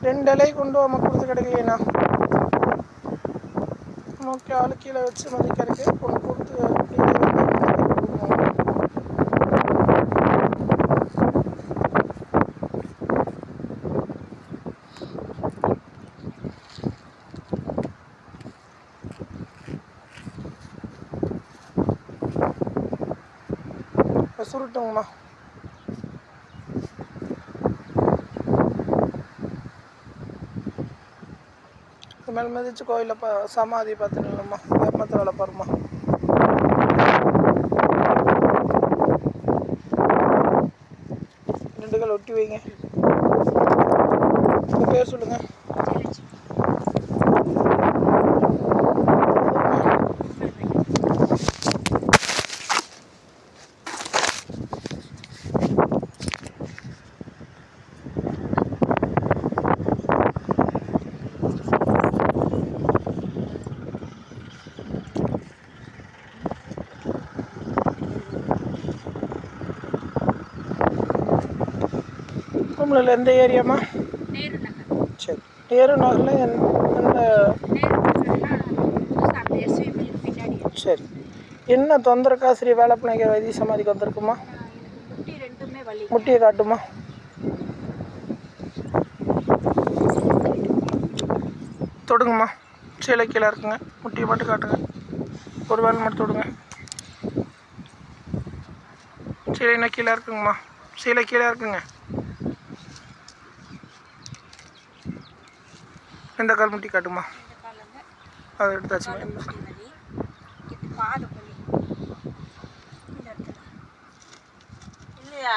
2 இலை கொண்டு அம்மா கொடுத்து கிடைக்கலையா நமக்கு ஆளு கீழே வச்சு மதிக்கிறதுக்கு கொண்டு கொடுத்து சுருட்டுங்கம்மா. மேலே மிதிச்சு கோயிலில் சமாதி பார்த்துட்டுமா தர்மத்தை வேலை பாருமா. ரெண்டுகள் ஒட்டி வைங்க. உங்கள் பேர் சொல்லுங்கள். கும்பலில் எந்த ஏரியாம்மா? சரி, நேரு நகரில் எந்த? சரி, என்ன தொந்தரக்கா ஸ்ரீ வேலப்பநாயகர் வைத்திய சமாதிக்கு வந்திருக்குமா? முட்டியை காட்டுமா. தொடுங்கம்மா. சீலை கீழே இருக்குங்க. முட்டியை மட்டும் காட்டுங்க. ஒரு வேலை மட்டும் தொடுங்க. சீலைன்னா கீழே இருக்குங்கம்மா. சீலை கீழே இருக்குங்க. இந்த கால் முட்டி காட்டுமா. அதை எடுத்தாச்சுமா. இல்லையா?